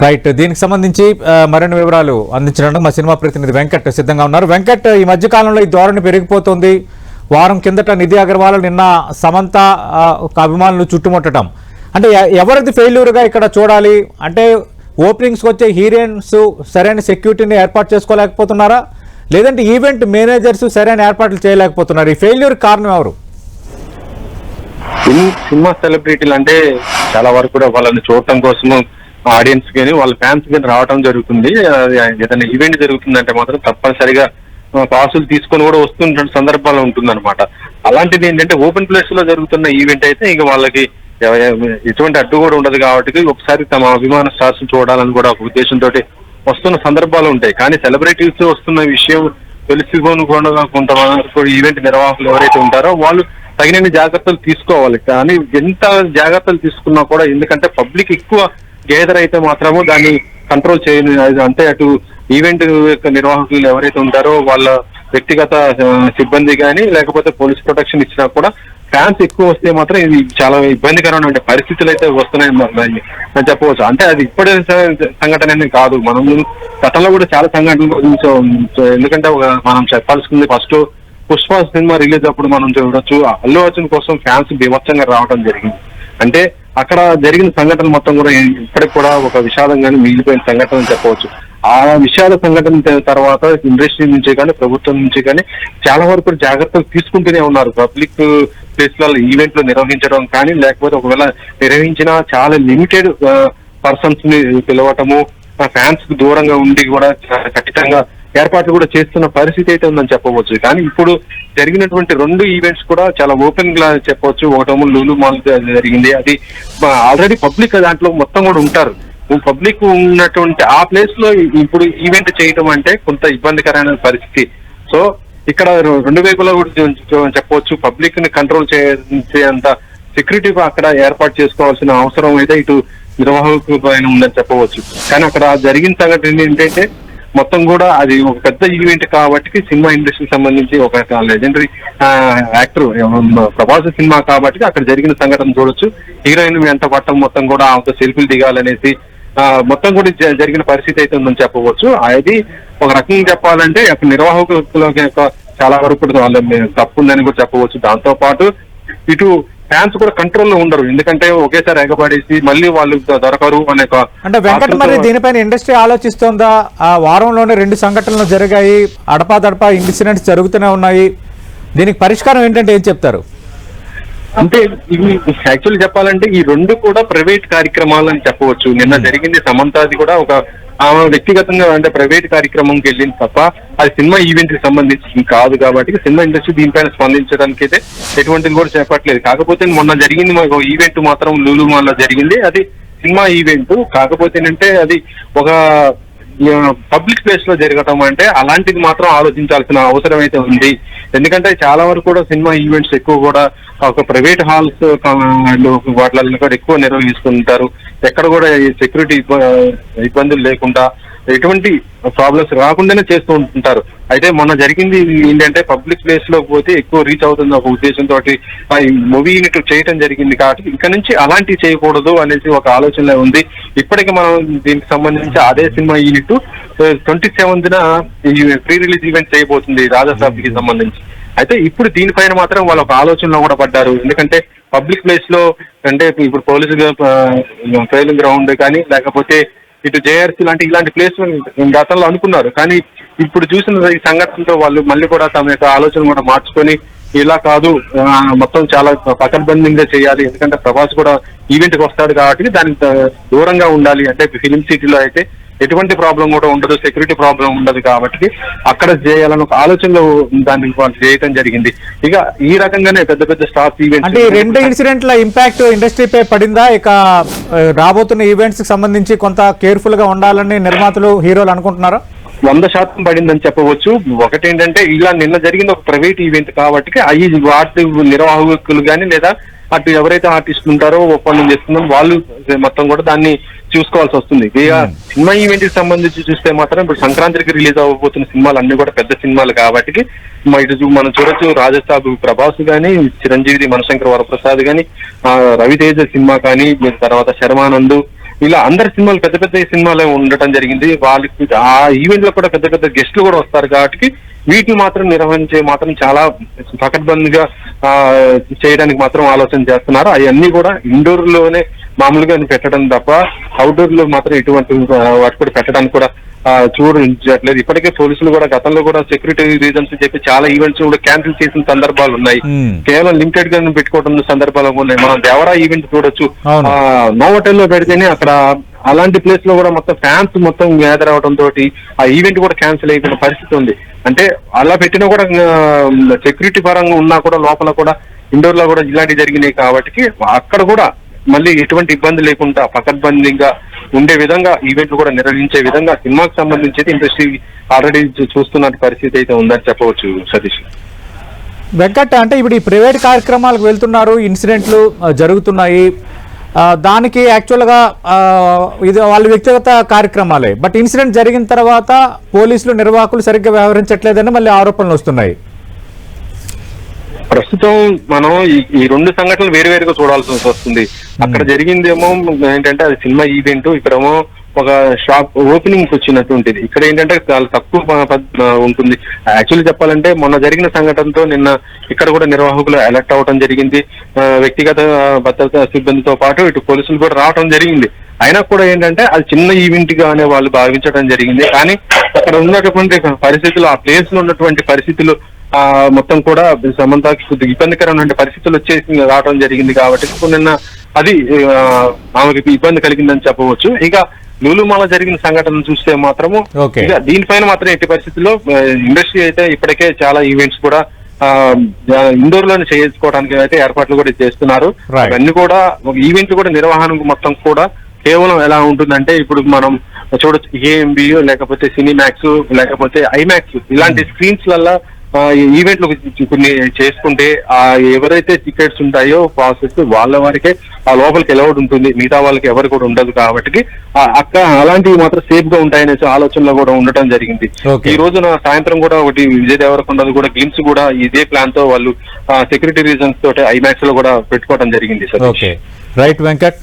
Right. దీనికి సంబంధించి మరిన్ని వివరాలు అందించడానికి మా సినిమా ప్రతినిధి వెంకట్ సిద్ధంగా ఉన్నారు. వెంకట్, ఈ మధ్య కాలంలో ఈ ధోరణి పెరిగిపోతుంది. వారం కిందట నిధి అగర్వాల్, నిన్న సమంత అభిమానులు చుట్టుముట్టడం, అంటే ఎవరిది ఫెయిల్యూర్గా ఇక్కడ చూడాలి? అంటే ఓపెనింగ్స్కి వచ్చే హీరోయిన్స్ సరైన సెక్యూరిటీని ఏర్పాటు చేసుకోలేకపోతున్నారా, లేదంటే ఈవెంట్ మేనేజర్స్ సరైన ఏర్పాట్లు చేయలేకపోతున్నారు? ఈ ఫెయిల్యూర్ కారణం ఎవరు? సినిమా సెలబ్రిటీలు అంటే చాలా వరకు కూడా వాళ్ళని చూడటం కోసము ఆడియన్స్ కానీ వాళ్ళ ఫ్యాన్స్ కానీ రావడం జరుగుతుంది. ఏదైనా ఈవెంట్ జరుగుతుందంటే మాత్రం తప్పనిసరిగా పాసులు తీసుకొని కూడా వస్తున్న సందర్భాలు ఉంటుందన్నమాట. అలాంటిది ఏంటంటే ఓపెన్ ప్లేస్ లో జరుగుతున్న ఈవెంట్ అయితే ఇక వాళ్ళకి ఎటువంటి అడ్డు కూడా ఉండదు కాబట్టి ఒకసారి తమ అభిమాన స్టార్స్ చూడాలని కూడా ఒక ఉద్దేశంతో వస్తున్న సందర్భాలు ఉంటాయి. కానీ సెలబ్రిటీస్ వస్తున్న విషయం తెలుసుకొని కూడా కొంతమంది ఈవెంట్ నిర్వాహకులు ఎవరైతే ఉంటారో వాళ్ళు తగినన్ని జాగ్రత్తలు తీసుకోవాలి. కానీ ఎంత జాగ్రత్తలు తీసుకున్నా కూడా, ఎందుకంటే పబ్లిక్ ఎక్కువ గేదర్ అయితే మాత్రము దాన్ని కంట్రోల్ చేయను. అంటే అటు ఈవెంట్ యొక్క నిర్వాహకులు ఎవరైతే ఉంటారో వాళ్ళ వ్యక్తిగత సిబ్బంది కానీ లేకపోతే పోలీస్ ప్రొటెక్షన్ ఇచ్చినా కూడా ఫ్యాన్స్ ఎక్కువ వస్తే మాత్రం ఇది చాలా ఇబ్బందికరమైన పరిస్థితులు అయితే వస్తున్నాయి చెప్పవచ్చు. అంటే అది ఇప్పటి సంఘటన కాదు, మనం గతంలో కూడా చాలా సంఘటనలు. ఎందుకంటే మనం చెప్పాల్సింది ఫస్ట్ పుష్ప సినిమా రిలీజ్ అప్పుడు మనం చూడొచ్చు, అల్లు అర్జున్ కోసం ఫ్యాన్స్ బీభత్సంగా రావడం జరిగింది. అంటే అక్కడ జరిగిన సంఘటన మొత్తం కూడా ఇప్పటికి కూడా ఒక విషాదంగానే మిగిలిపోయిన సంఘటన చెప్పవచ్చు. ఆ విషాద సంఘటన తర్వాత ఇండస్ట్రీ నుంచి కానీ ప్రభుత్వం నుంచి కానీ చాలా వరకు జాగ్రత్తలు తీసుకుంటూనే ఉన్నారు. పబ్లిక్ ప్లేస్లలో ఈవెంట్లు నిర్వహించడం కానీ, లేకపోతే ఒకవేళ నిర్వహించినా చాలా లిమిటెడ్ పర్సన్స్ ని పిలవటము, ఫ్యాన్స్ కు దూరంగా ఉండి కూడా ఖచ్చితంగా ఏర్పాట్లు కూడా చేస్తున్న పరిస్థితి అయితే ఉందని చెప్పవచ్చు. కానీ ఇప్పుడు జరిగినటువంటి 2 ఈవెంట్స్ కూడా చాలా ఓపెన్ గా చెప్పవచ్చు. ఒకటేమో లూలు మాల్ జరిగింది, అది ఆల్రెడీ పబ్లిక్ దాంట్లో మొత్తం కూడా ఉంటారు. పబ్లిక్ ఉన్నటువంటి ఆ ప్లేస్ లో ఇప్పుడు ఈవెంట్ చేయటం అంటే కొంత ఇబ్బందికరమైన పరిస్థితి. సో ఇక్కడ 2 వైపులా కూడా చెప్పవచ్చు, పబ్లిక్ ని కంట్రోల్ చేసేంత సెక్యూరిటీ అక్కడ ఏర్పాటు చేసుకోవాల్సిన అవసరం అయితే ఇటు నిర్వాహకుల పైన ఉందని చెప్పవచ్చు. కానీ అక్కడ జరిగిన సంఘటన ఏంటంటే మొత్తం కూడా అది ఒక పెద్ద ఈవెంట్ కాబట్టి సినిమా ఇండస్ట్రీకి సంబంధించి ఒక లెజెండరీ యాక్టర్ ప్రభాస్ సినిమా కాబట్టి అక్కడ జరిగిన సంఘటన చూడొచ్చు. హీరోయిన్ వెంట పట్టం మొత్తం కూడా ఆమెతో సెల్ఫీలు దిగాలనేసి మొత్తం కూడా జరిగిన పరిస్థితి అయితే ఉందని చెప్పవచ్చు. అది ఒక రకంగా చెప్పాలంటే అక్కడ నిర్వాహకుల చాలా వరకు వాళ్ళ తప్పు ఉందని కూడా చెప్పవచ్చు. దాంతో పాటు ఇటు ఫ్యాన్స్ కూడా కంట్రోల్లో ఉండరు, ఎందుకంటే ఒకేసారి ఎగబడేసి మళ్ళీ వాళ్ళు దొరకరు అనే. అంటే వెంకట, మరి దీనిపైన ఇండస్ట్రీ ఆలోచిస్తోందా? ఆ వారంలోనే 2 సంఘటనలు జరిగాయి, అడపాదడపా ఇన్సిడెంట్స్ జరుగుతూనే ఉన్నాయి. దీనికి పరిష్కారం ఏంటంటే ఏం చెప్తారు? అంటే ఇవి యాక్చువల్లీ చెప్పాలంటే ఈ 2 కూడా ప్రైవేట్ కార్యక్రమాలు అని చెప్పవచ్చు. నిన్న జరిగింది సమంతాది కూడా ఒక ఆమె వ్యక్తిగతంగా అంటే ప్రైవేట్ కార్యక్రమంకి వెళ్ళింది తప్ప అది సినిమా ఈవెంట్ కి సంబంధించి కాదు. కాబట్టి సినిమా ఇండస్ట్రీ దీనిపైన స్పందించడానికి అయితే ఎటువంటిది కూడా చేపట్టలేదు. కాకపోతే మొన్న జరిగింది మాకు ఈవెంట్ మాత్రం లూలు మాల్ లో జరిగింది, అది సినిమా ఈవెంట్. కాకపోతే ఏంటంటే అది ఒక పబ్లిక్ ప్లేస్ లో జరగటం అంటే అలాంటిది మాత్రం ఆలోచించాల్సిన అవసరం అయితే ఉంది. ఎందుకంటే చాలా వరకు కూడా సినిమా ఈవెంట్స్ ఎక్కువ కూడా ఒక ప్రైవేట్ హాల్స్ వాటిల్లో కూడా ఎక్కువ నిర్వహిస్తుంటారు. ఎక్కడ కూడా సెక్యూరిటీ ఇబ్బందులు లేకుండా ఎటువంటి ప్రాబ్లమ్స్ రాకుండానే చేస్తూ ఉంటుంటారు. అయితే మొన్న జరిగింది ఏంటంటే పబ్లిక్ ప్లేస్ లో పోతే ఎక్కువ రీచ్ అవుతుంది ఒక ఉద్దేశంతో మూవీ యూనిట్ చేయటం జరిగింది. కాబట్టి ఇక్కడ నుంచి అలాంటివి చేయకూడదు అనేసి ఒక ఆలోచన ఉంది. ఇప్పటికి మనం దీనికి సంబంధించి అదే సినిమా యూనిట్ 27న ప్రీ రిలీజ్ ఈవెంట్ చేయబోతుంది రాజాసాబ్కి సంబంధించి. అయితే ఇప్పుడు దీనిపైన మాత్రం వాళ్ళు ఒక ఆలోచనలో కూడా పడ్డారు. ఎందుకంటే పబ్లిక్ ప్లేస్ లో అంటే ఇప్పుడు పోలీసు ట్రైలింగ్ గ్రౌండ్ కానీ లేకపోతే ఇటు జేఆర్సీ ఇలాంటి ప్లేస్ గతంలో అనుకున్నారు. కానీ ఇప్పుడు చూసిన ఈ సంఘటనతో వాళ్ళు మళ్ళీ కూడా తమ యొక్క ఆలోచన కూడా మార్చుకొని ఇలా కాదు మొత్తం చాలా పకడ్బందీగా చేయాలి, ఎందుకంటే ప్రభాస్ కూడా ఈవెంట్ కి వస్తాడు కాబట్టి దానికి దూరంగా ఉండాలి. అంటే ఫిలిం సిటీలో అయితే ఎటువంటి ప్రాబ్లం కూడా ఉండదు, సెక్యూరిటీ ప్రాబ్లం ఉండదు కాబట్టి అక్కడ చేయాలని ఒక ఆలోచనలో దాన్ని చేయటం జరిగింది. ఇక ఈ రకంగానే పెద్ద పెద్ద స్టార్స్ ఈవెంట్స్ అంటే 2 ఇన్సిడెంట్ల ఇంపాక్ట్ ఇండస్ట్రీపై పడిందా? ఇక రాబోతున్న ఈవెంట్స్ కి సంబంధించి కొంత కేర్ఫుల్ గా ఉండాలని నిర్మాతలు హీరోలు అనుకుంటున్నారా? 100% పడిందని చెప్పవచ్చు. ఒకటేంటంటే ఇలా నిన్న జరిగిన ఒక ప్రైవేట్ ఈవెంట్ కాబట్టి వాటి నిర్వాహకులు కానీ లేదా అటు ఎవరైతే ఆర్టిస్టులు ఉంటారో ఒప్పందం చేస్తున్నారో వాళ్ళు మొత్తం కూడా దాన్ని చూసుకోవాల్సి వస్తుంది. సినిమా ఈవెంట్ కి సంబంధించి చూస్తే మాత్రం ఇప్పుడు సంక్రాంతికి రిలీజ్ అవ్వబోతున్న సినిమాలు అన్ని కూడా పెద్ద సినిమాలు కాబట్టి ఇటు మనం చూడొచ్చు రాజసాబ్ ప్రభాస్ గానీ, చిరంజీవి మనశంకర్ వరప్రసాద్ గానీ, రవితేజ సినిమా కానీ, తర్వాత శర్మానంద్ ఇలా అందరి సినిమాలు పెద్ద పెద్ద సినిమాలే ఉండటం జరిగింది. వాళ్ళకి ఆ ఈవెంట్ లో కూడా పెద్ద పెద్ద గెస్టులు కూడా వస్తారు కాబట్టి వీటిని మాత్రం నిర్వహించే మాత్రం చాలా పకడ్బందీగా చేయడానికి మాత్రం ఆలోచన చేస్తున్నారు. అవన్నీ కూడా ఇండోర్ లోనే మామూలుగా పెట్టడం తప్ప అవుట్డోర్ లో మాత్రం ఎటువంటి వాటి కూడా పెట్టడానికి కూడా చూడట్లేదు. ఇప్పటికే పోలీసులు కూడా గతంలో కూడా సెక్యూరిటీ రీజన్స్ చెప్పి చాలా ఈవెంట్స్ కూడా క్యాన్సిల్ చేసిన సందర్భాలు ఉన్నాయి. కేవలం లిమిటెడ్ గా పెట్టుకోవడం సందర్భాలు ఉన్నాయి. మనం దేవరా ఈవెంట్ చూడొచ్చు, నోవోటెల్ లో పెడితేనే అక్కడ అలాంటి ప్లేస్ లో కూడా మొత్తం ఫ్యాన్స్ మొత్తం గ్యాదర్ అవడం తోటి ఆ ఈవెంట్ కూడా క్యాన్సిల్ అయిపోయిన పరిస్థితి ఉంది. అంటే అలా పెట్టినా కూడా సెక్యూరిటీ పరంగా ఉన్నా కూడా లోపల కూడా ఇండోర్ లో కూడా ఇలాంటివి జరిగినాయి కాబట్టి అక్కడ కూడా మళ్ళీ ఎటువంటి ఇబ్బంది లేకుండా పకడ్బందీగా ఉండే విధంగా ఈవెంట్లు కూడా నిర్వహించే విధంగా సినిమాకి సంబంధించి ఇండస్ట్రీ ఆల్రెడీ చూస్తున్న పరిస్థితి అయితే ఉందని చెప్పవచ్చు. సతీష్ వెంకట్, అంటే ఇప్పుడు ఈ ప్రైవేట్ కార్యక్రమాలకు వెళ్తున్నారు, ఇన్సిడెంట్లు జరుగుతున్నాయి, దానికి యాక్చువల్గా ఇది వాళ్ళ వ్యక్తిగత కార్యక్రమాలే, బట్ ఇన్సిడెంట్ జరిగిన తర్వాత పోలీసులు నిర్వాహకులు సరిగ్గా వ్యవహరించట్లేదని మళ్ళీ ఆరోపణలు వస్తున్నాయి. ప్రస్తుతం మనం ఈ రెండు సంఘటనలు వేరువేరుగా చూడాల్సి వస్తుంది. అక్కడ జరిగిందేమో ఏంటంటే అది సినిమా ఈవెంట్, ఇక్కడేమో ఒక షాప్ ఓపెనింగ్ వచ్చినటువంటిది. ఇక్కడ ఏంటంటే చాలా తక్కువ ఉంటుంది. యాక్చువల్లీ చెప్పాలంటే మొన్న జరిగిన సంఘటనతో నిన్న ఇక్కడ కూడా నిర్వాహకులు అలర్ట్ అవ్వడం జరిగింది. వ్యక్తిగత భద్రతా సిబ్బందితో పాటు ఇటు పోలీసులు కూడా రావడం జరిగింది. అయినా కూడా ఏంటంటే అది చిన్న ఈవెంట్ గానే వాళ్ళు భావించడం జరిగింది. కానీ అక్కడ ఉన్నటువంటి పరిస్థితులు, ఆ ప్లేస్ లో ఉన్నటువంటి పరిస్థితులు మొత్తం కూడా సమంతకి కొద్దిగా ఇబ్బందికరమైన పరిస్థితులు వచ్చేసి రావడం జరిగింది. కాబట్టి నిన్న అది ఆమెకి ఇబ్బంది కలిగిందని చెప్పవచ్చు. ఇక లూలుమాల జరిగిన సంఘటన చూస్తే మాత్రము ఇక దీనిపైన మాత్రం ఎట్టి పరిస్థితుల్లో ఇండస్ట్రీ అయితే ఇప్పటికే చాలా ఈవెంట్స్ కూడా ఇండోర్ లోనే చేసుకోవడానికి అయితే ఏర్పాట్లు కూడా చేస్తున్నారు. అవన్నీ కూడా ఈవెంట్లు కూడా నిర్వహణ మొత్తం కూడా కేవలం ఎలా ఉంటుందంటే ఇప్పుడు మనం చూడొచ్చు ఏఎంబి లేకపోతే సినిమాక్స్ లేకపోతే ఐమాక్స్ ఇలాంటి స్క్రీన్స్ వల్ల ఈవెంట్లు కొన్ని చేసుకుంటే ఎవరైతే టికెట్స్ ఉంటాయో పాసెస్ వాళ్ళ వారికే ఆ లోపలికి ఎలౌడ్ ఉంటుంది, మిగతా వాళ్ళకి ఎవరు కూడా ఉండదు. కాబట్టి అలాంటివి మాత్రం సేఫ్ గా ఉంటాయనే ఆలోచనలో కూడా ఉండటం జరిగింది. ఈ రోజున సాయంత్రం కూడా ఒకటి విజయ్ దేవరకొండ కూడా గ్లిమ్స్ కూడా ఇదే ప్లాన్ తో వాళ్ళు సెక్యూరిటీ రీజన్స్ తోటి ఐమాక్స్ లో కూడా పెట్టుకోవడం జరిగింది. రైట్ వెంకట్.